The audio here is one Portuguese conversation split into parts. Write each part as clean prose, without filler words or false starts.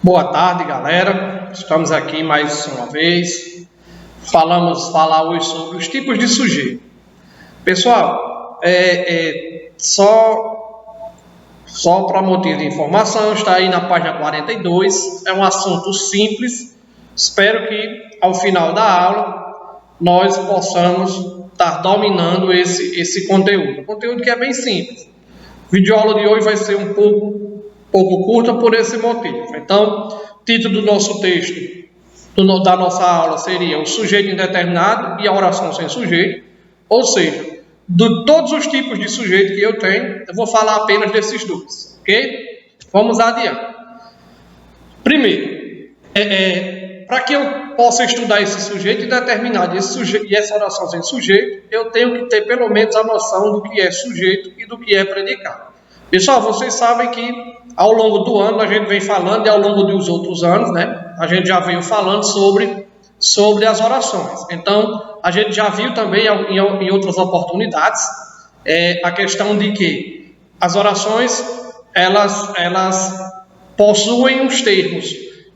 Boa tarde, galera. Estamos aqui mais uma vez. Falar hoje sobre os tipos de sujeito. Pessoal, só para motivo de informação, está aí na página 42. É um assunto simples. Espero que ao final da aula nós possamos estar dominando esse conteúdo. Um conteúdo que é bem simples. O vídeo aula de hoje vai ser um pouco curta por esse motivo. Então, o título do nosso texto, da nossa aula, seria o sujeito indeterminado e a oração sem sujeito. Ou seja, de todos os tipos de sujeito que eu tenho, eu vou falar apenas desses dois, ok? Vamos adiante. Primeiro, para que eu possa estudar esse sujeito indeterminado e essa oração sem sujeito, eu tenho que ter pelo menos a noção do que é sujeito e do que é predicado. Pessoal, vocês sabem que ao longo do ano a gente vem falando, e ao longo dos outros anos, né, a gente já veio falando sobre as orações. Então, a gente já viu também em outras oportunidades a questão de que as orações, elas possuem uns termos,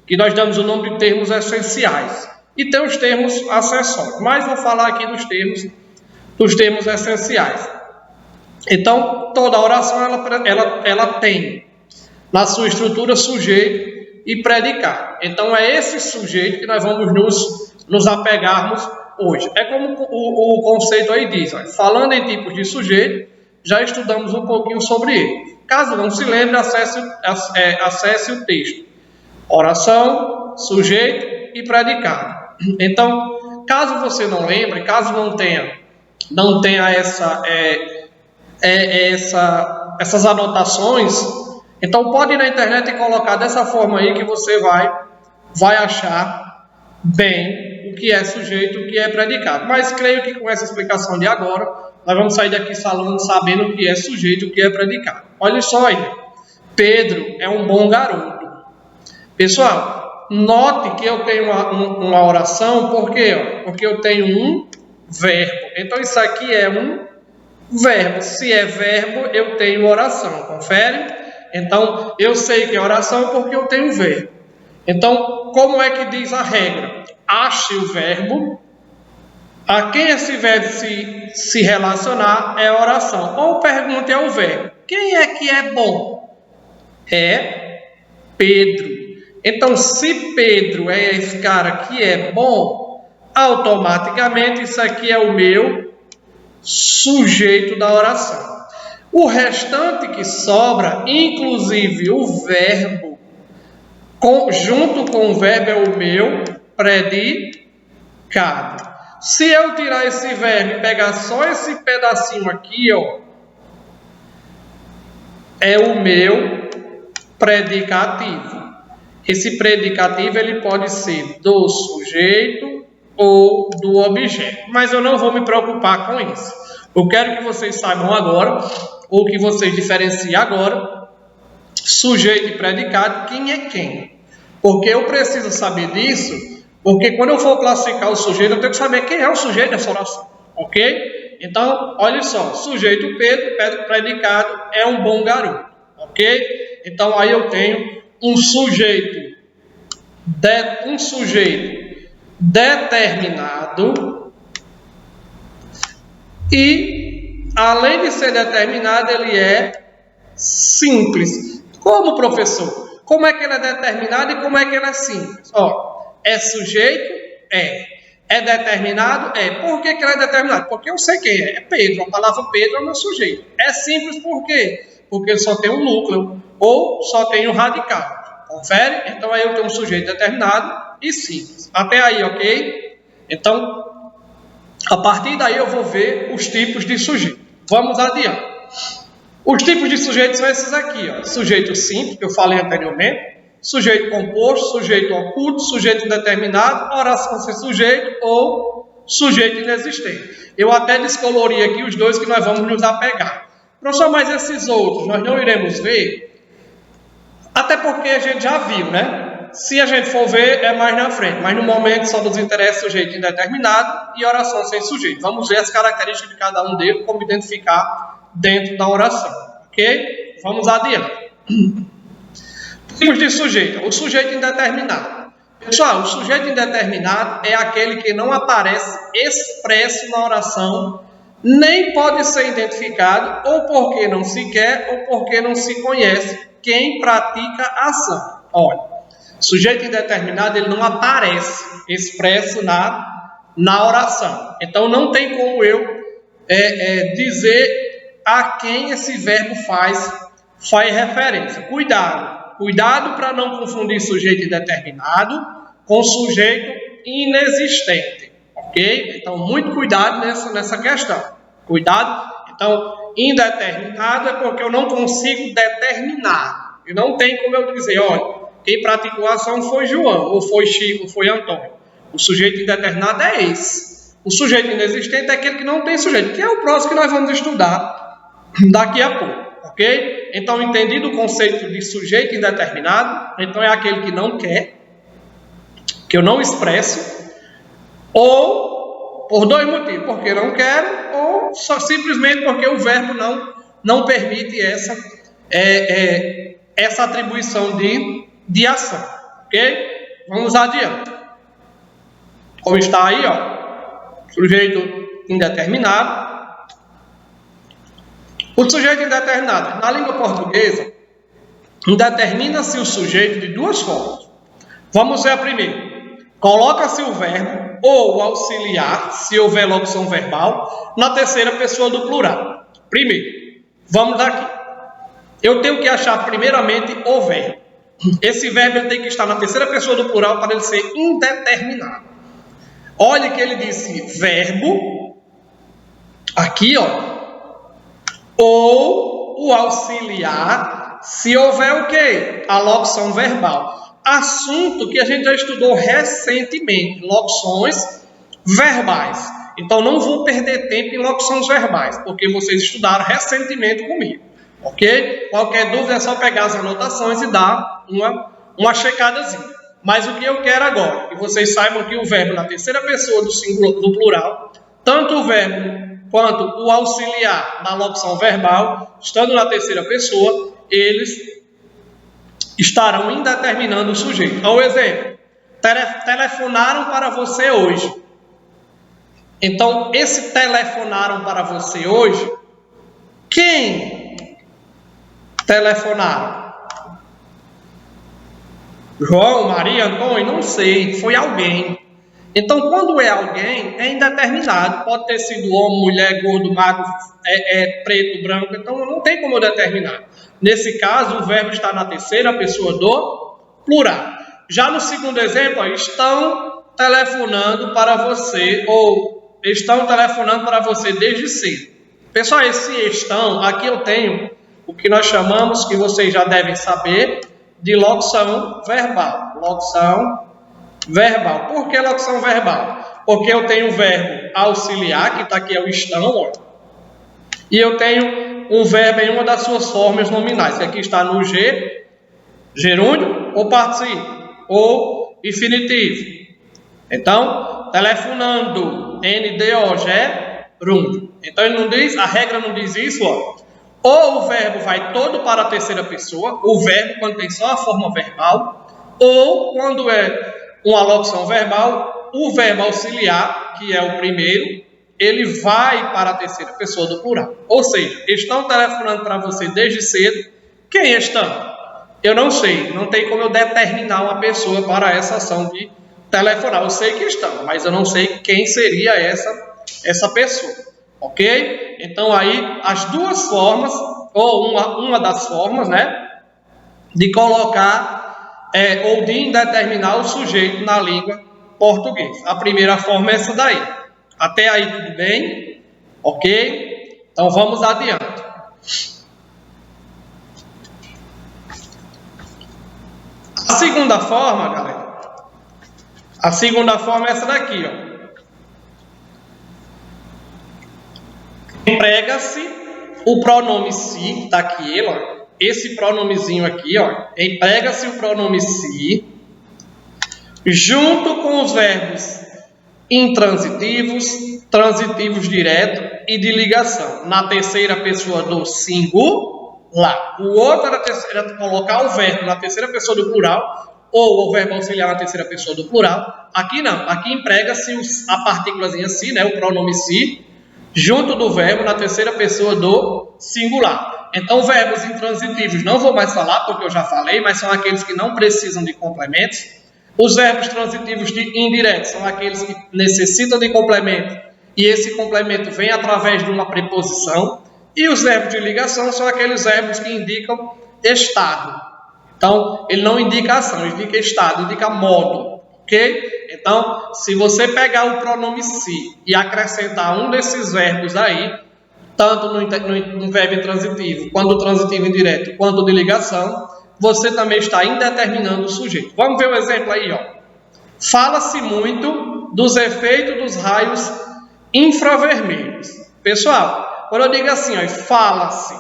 que nós damos o nome de termos essenciais, e tem os termos acessórios, mas vou falar aqui dos termos essenciais. Então, toda oração ela tem na sua estrutura sujeito e predicado. Então, é esse sujeito que nós vamos nos apegarmos hoje. É como o conceito aí diz, ó, falando em tipos de sujeito, já estudamos um pouquinho sobre ele. Caso não se lembre, acesse o texto. Oração, sujeito e predicado. Então, caso você não lembre, caso não tenha essas anotações, então pode ir na internet e colocar dessa forma aí que você vai achar bem o que é sujeito, o que é predicado. Mas creio que com essa explicação de agora, nós vamos sair daqui sabendo o que é sujeito e o que é predicado. Olha só aí, Pedro é um bom garoto. Pessoal, note que eu tenho uma oração, por quê? Porque eu tenho um verbo. Então isso aqui é um verbo. Se é verbo, eu tenho oração. Confere? Então, eu sei que é oração porque eu tenho verbo. Então, como é que diz a regra? Ache o verbo. A quem esse verbo se relacionar é oração. Ou pergunte ao verbo. Quem é que é bom? É Pedro. Então, se Pedro é esse cara que é bom, automaticamente isso aqui é o meu sujeito da oração. O restante que sobra, inclusive o verbo, junto com o verbo é o meu predicado. Se eu tirar esse verbo e pegar só esse pedacinho aqui, ó, é o meu predicativo. Esse predicativo ele pode ser do sujeito ou do objeto, mas eu não vou me preocupar com isso. Eu quero que vocês saibam agora, ou que vocês diferenciem agora, sujeito e predicado, quem é quem. Porque eu preciso saber disso, porque quando eu for classificar o sujeito, eu tenho que saber quem é o sujeito dessa oração, ok? Então, olha só, sujeito Pedro, predicado é um bom garoto, ok? Então, aí eu tenho um sujeito determinado e, além de ser determinado, ele é simples. Como, professor? Como é que ele é determinado e como é que ele é simples? Ó, é sujeito? É determinado? É. Por que ele é determinado? Porque eu sei quem é. É Pedro. A palavra Pedro é o meu sujeito. É simples por quê? Porque ele só tem um núcleo ou só tem um radical. Confere? Então, aí eu tenho um sujeito determinado e simples. Até aí, ok? Então, a partir daí eu vou ver os tipos de sujeito. Vamos adiante. Os tipos de sujeito são esses aqui, ó. Sujeito simples, que eu falei anteriormente. Sujeito composto, sujeito oculto, sujeito indeterminado, oração sem sujeito ou sujeito inexistente. Eu até descolori aqui os dois que nós vamos nos apegar. Professor, mas esses outros nós não iremos ver? Até porque a gente já viu, né? Se a gente for ver, é mais na frente. Mas no momento só nos interessa sujeito indeterminado e oração sem sujeito. Vamos ver as características de cada um deles, como identificar dentro da oração. Ok? Vamos adiante. Tipos de sujeito. O sujeito indeterminado. Pessoal, o sujeito indeterminado é aquele que não aparece expresso na oração, nem pode ser identificado, ou porque não se quer, ou porque não se conhece quem pratica a ação. Olha, sujeito indeterminado, ele não aparece expresso na oração. Então, não tem como eu dizer a quem esse verbo faz referência. Cuidado para não confundir sujeito indeterminado com sujeito inexistente, ok? Então, muito cuidado nessa questão. Cuidado. Então, indeterminado é porque eu não consigo determinar. E não tem como eu dizer, olha, quem praticou a ação foi João, ou foi Chico, ou foi Antônio. O sujeito indeterminado é esse. O sujeito inexistente é aquele que não tem sujeito, que é o próximo que nós vamos estudar daqui a pouco. Ok? Então, entendido o conceito de sujeito indeterminado, então é aquele que não quer, que eu não expresso, ou por dois motivos, porque não quero, ou só simplesmente porque o verbo não permite essa atribuição de ação. Ok? Vamos adiante. Como está aí, ó, sujeito indeterminado. O sujeito indeterminado, na língua portuguesa, indetermina-se o sujeito de duas formas. Vamos ver a primeira. Coloca-se o verbo ou o auxiliar, se houver locução verbal, na terceira pessoa do plural. Primeiro, vamos aqui. Eu tenho que achar primeiramente o verbo. Esse verbo ele tem que estar na terceira pessoa do plural para ele ser indeterminado. Olha que ele disse verbo, aqui, ó. Ou o auxiliar, se houver o quê? A locução verbal. Assunto que a gente já estudou recentemente, locuções verbais. Então, não vou perder tempo em locuções verbais, porque vocês estudaram recentemente comigo. Ok? Qualquer dúvida é só pegar as anotações e dar uma checadazinha. Mas o que eu quero agora, que vocês saibam que o verbo na terceira pessoa do plural, tanto o verbo quanto o auxiliar na locução verbal, estando na terceira pessoa, eles estarão indeterminando o sujeito. Ao exemplo, telefonaram para você hoje. Então, esse telefonaram para você hoje, quem telefonaram? João, Maria, Antônio? Não sei, foi alguém. Então, quando é alguém, é indeterminado. Pode ter sido homem, mulher, gordo, magro, preto, branco. Então, não tem como eu determinar. Nesse caso, o verbo está na terceira pessoa do plural. Já no segundo exemplo, estão telefonando para você, ou estão telefonando para você desde cedo. Pessoal, esse estão, aqui eu tenho o que nós chamamos, que vocês já devem saber, de locução verbal. Locução verbal. Por que locução verbal? Porque eu tenho o verbo auxiliar, que está aqui, é o estão, ó, e eu tenho um verbo em uma das suas formas nominais, que aqui está no gerúndio, ou particípio, ou infinitivo. Então, telefonando, NDO, gerúndio. Então, ele não diz, a regra não diz isso, ó. Ou o verbo vai todo para a terceira pessoa, o verbo quando tem só a forma verbal, ou quando é uma locução verbal, o verbo auxiliar, que é o primeiro, ele vai para a terceira pessoa do plural. Ou seja, estão telefonando para você desde cedo. Quem estão? Eu não sei, não tem como eu determinar uma pessoa para essa ação de telefonar. Eu sei que estão, mas eu não sei quem seria essa pessoa. Ok? Então aí, as duas formas, ou uma das formas, né, de colocar ou de indeterminar o sujeito na língua portuguesa. A primeira forma é essa daí. Até aí tudo bem? Ok? Então vamos adiante. A segunda forma, galera. A segunda forma é essa daqui, ó. Emprega-se o pronome se, está aqui ele, ó. Esse pronomezinho aqui, ó. Emprega-se o pronome se junto com os verbos intransitivos, transitivos direto e de ligação. Na terceira pessoa do singular, lá. O outro era colocar o verbo na terceira pessoa do plural, ou o verbo auxiliar na terceira pessoa do plural. Aqui não, aqui emprega-se a partículazinha si, né, o pronome si, junto do verbo na terceira pessoa do singular. Então, verbos intransitivos não vou mais falar, porque eu já falei, mas são aqueles que não precisam de complementos. Os verbos transitivos indiretos são aqueles que necessitam de complemento, e esse complemento vem através de uma preposição. E os verbos de ligação são aqueles verbos que indicam estado. Então, ele não indica ação, ele indica estado, indica modo. Ok? Então, se você pegar o pronome si e acrescentar um desses verbos aí, tanto no verbo intransitivo, quanto no transitivo indireto, quanto de ligação, você também está indeterminando o sujeito. Vamos ver o exemplo aí, ó. Fala-se muito dos efeitos dos raios infravermelhos. Pessoal, quando eu digo assim, ó, fala-se,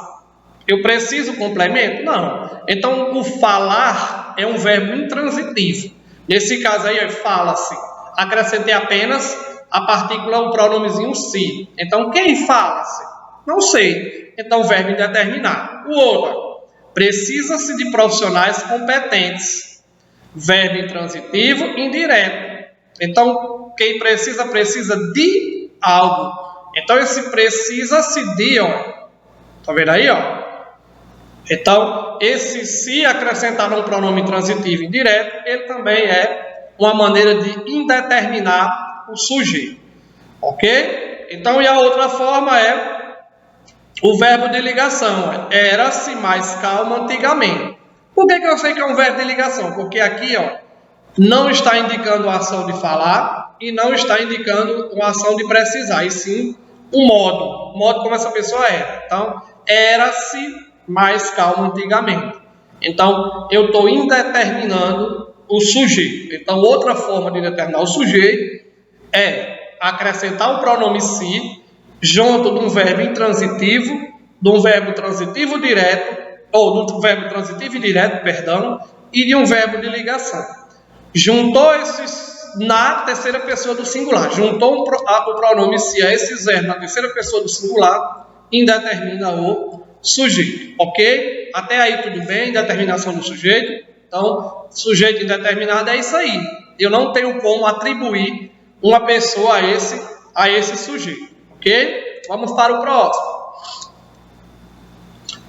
eu preciso complemento? Não. Então, o falar é um verbo intransitivo. Nesse caso aí, ó, fala-se. Acrescentei apenas a partícula, o pronomezinho si. Então, quem fala-se? Não sei. Então, verbo indeterminado. O outro, precisa-se de profissionais competentes. Verbo intransitivo indireto. Então, quem precisa de algo. Então, esse precisa-se de, ó. Tá vendo aí, ó? Então, esse se acrescentar um pronome transitivo indireto, ele também é uma maneira de indeterminar o sujeito. Ok? Então, e a outra forma é o verbo de ligação. Era-se mais calmo antigamente. Por que eu sei que é um verbo de ligação? Porque aqui, ó, não está indicando a ação de falar e não está indicando uma ação de precisar, e sim o modo como essa pessoa era. Então, era-se mais calmo antigamente. Então, eu estou indeterminando o sujeito. Então, outra forma de determinar o sujeito é acrescentar o pronome si junto de um verbo intransitivo, de um verbo transitivo direto, ou de um verbo transitivo indireto, perdão, e de um verbo de ligação. Juntou esses na terceira pessoa do singular. Juntou o pronome si a esses verbos na terceira pessoa do singular, indetermina o sujeito. Ok? Até aí tudo bem, determinação do sujeito. Então, sujeito indeterminado é isso aí. Eu não tenho como atribuir uma pessoa a esse sujeito. Ok? Vamos para o próximo.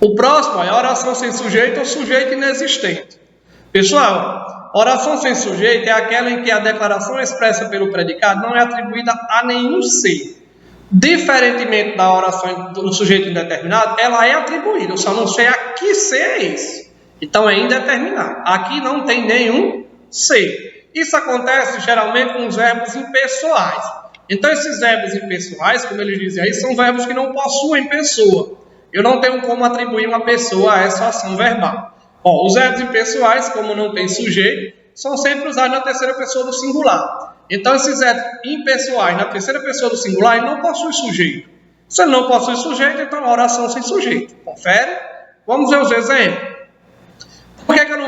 O próximo é a oração sem sujeito ou sujeito inexistente. Pessoal, oração sem sujeito é aquela em que a declaração expressa pelo predicado não é atribuída a nenhum ser. Diferentemente da oração do sujeito indeterminado, ela é atribuída. Eu só não sei a que ser é esse. Então é indeterminado. Aqui não tem nenhum ser. Isso acontece geralmente com os verbos impessoais. Então esses verbos impessoais, como eles dizem aí, são verbos que não possuem pessoa. Eu não tenho como atribuir uma pessoa a essa ação verbal. Ó, os verbos impessoais, como não tem sujeito, são sempre usados na terceira pessoa do singular. Então, esses verbos impessoais na terceira pessoa do singular, ele não possui sujeito. Se ele não possui sujeito, então é oração sem sujeito. Confere? Vamos ver os exemplos. Por que eu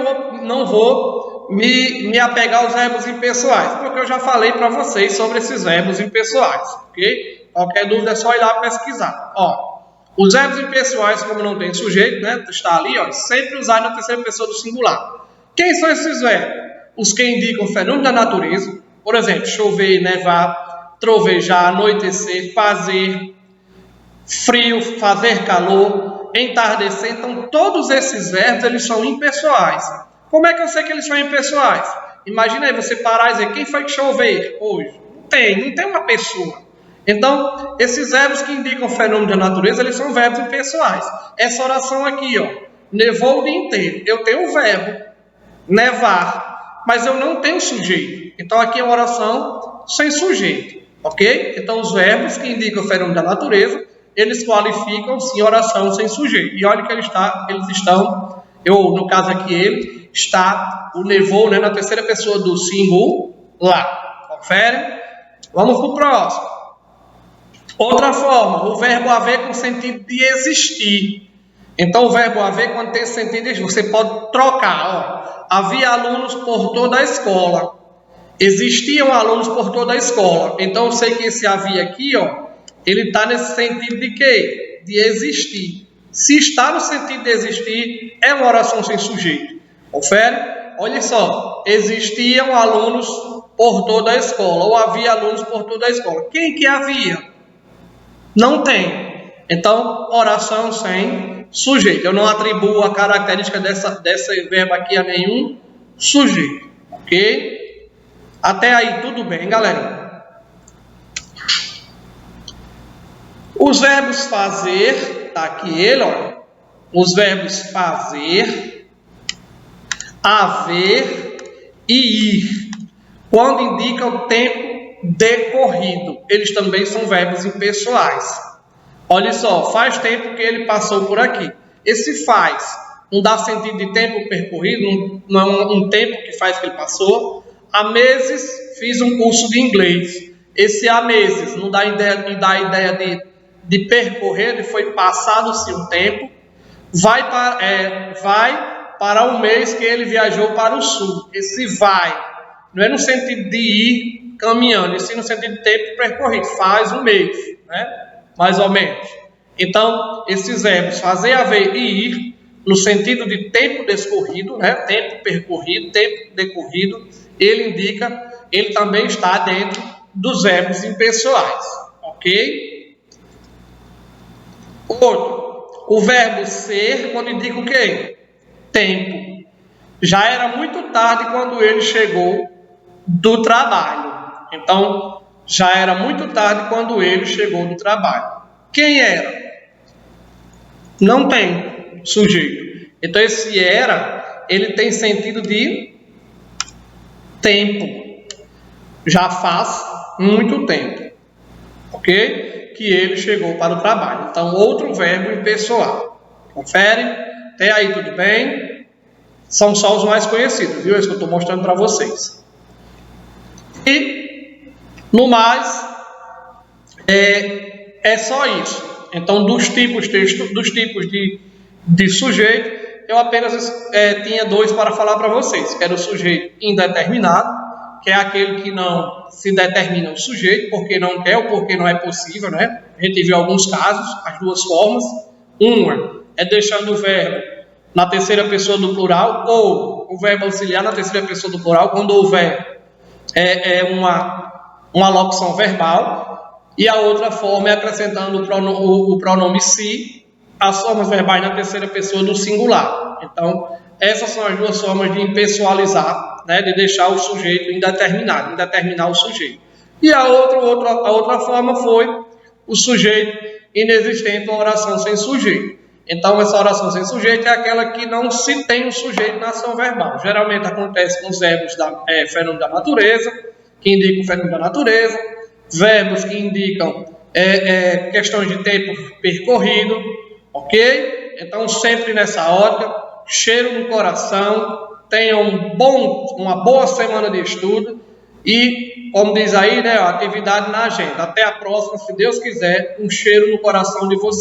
não vou me apegar aos verbos impessoais? Porque eu já falei para vocês sobre esses verbos impessoais. Ok? Qualquer dúvida é só ir lá pesquisar. Ó, os verbos impessoais, como não tem sujeito, né, está ali, ó, sempre usados na terceira pessoa do singular. Quem são esses verbos? Os que indicam fenômeno da natureza, por exemplo, chover, nevar, trovejar, anoitecer, fazer, frio, fazer calor, entardecer. Então, todos esses verbos, eles são impessoais. Como é que eu sei que eles são impessoais? Imagina aí você parar e dizer, quem foi que choveu hoje? Não tem uma pessoa. Então, esses verbos que indicam fenômeno da natureza, eles são verbos impessoais. Essa oração aqui, ó, nevou o dia inteiro. Eu tenho o verbo nevar, mas eu não tenho sujeito. Então, aqui é uma oração sem sujeito, ok? Então, os verbos que indicam fenômeno da natureza, eles qualificam, sim, oração sem sujeito. E olha que eles estão, no caso aqui, ele está, o nevou, né, na terceira pessoa do singular. Confere? Vamos para o próximo. Outra forma, o verbo haver com sentido de existir. Então, o verbo haver, quando tem sentido de existir, você pode trocar. Ó. Havia alunos por toda a escola. Existiam alunos por toda a escola. Então, eu sei que esse havia aqui, ó, ele está nesse sentido de quê? De existir. Se está no sentido de existir, é uma oração sem sujeito. Confere? Olha só, existiam alunos por toda a escola, ou havia alunos por toda a escola. Quem que havia? Não tem. Então, oração sem sujeito. Eu não atribuo a característica desse verbo aqui a nenhum sujeito. Ok? Até aí tudo bem, galera? Os verbos fazer, tá aqui ele, ó. Os verbos fazer, haver e ir, quando indica o tempo decorrido, eles também são verbos impessoais. Olha só, faz tempo que ele passou por aqui. Esse faz não dá sentido de tempo percorrido, não é um tempo que faz que ele passou. Há meses fiz um curso de inglês. Esse há meses não dá ideia de percorrer, ele foi passado-se um tempo. Vai para o mês que ele viajou para o sul. Esse vai não é no sentido de ir caminhando, e sim no sentido de tempo percorrido. Faz um mês, né? Mais ou menos. Então, esses verbos fazer, haver e ir, no sentido de tempo discorrido, né? Tempo percorrido, tempo decorrido, ele também está dentro dos verbos impessoais, ok? Outro, o verbo ser, quando indica o quê? Tempo. Já era muito tarde quando ele chegou do trabalho. Então, já era muito tarde quando ele chegou do trabalho. Quem era? Não tem sujeito. Então, esse era, ele tem sentido de tempo. Já faz muito tempo. Ok? Que ele chegou para o trabalho. Então, outro verbo impessoal. Confere? Até aí, tudo bem? São só os mais conhecidos, viu? Esse que eu estou mostrando para vocês. E, no mais, é só isso. Então, dos tipos de sujeito, eu apenas tinha dois para falar para vocês, que era o sujeito indeterminado, que é aquele que não se determina o sujeito, porque não quer ou porque não é possível, né? A gente viu alguns casos, as duas formas. Uma é deixando o verbo na terceira pessoa do plural, ou o verbo auxiliar na terceira pessoa do plural, quando houver uma locução verbal. E a outra forma é acrescentando o pronome se, as formas verbais na terceira pessoa do singular. Então, essas são as duas formas de impessoalizar, né, de deixar o sujeito indeterminado, indeterminar o sujeito. E a outra forma foi o sujeito inexistente, uma oração sem sujeito. Então, essa oração sem sujeito é aquela que não se tem um sujeito na ação verbal. Geralmente acontece com os verbos fenômeno da natureza, que indicam o fenômeno da natureza, verbos que indicam questões de tempo percorrido, ok? Então, sempre nessa ótica, cheiro no coração, tenham uma boa semana de estudo e, como diz aí, né, atividade na agenda. Até a próxima, se Deus quiser, um cheiro no coração de vocês.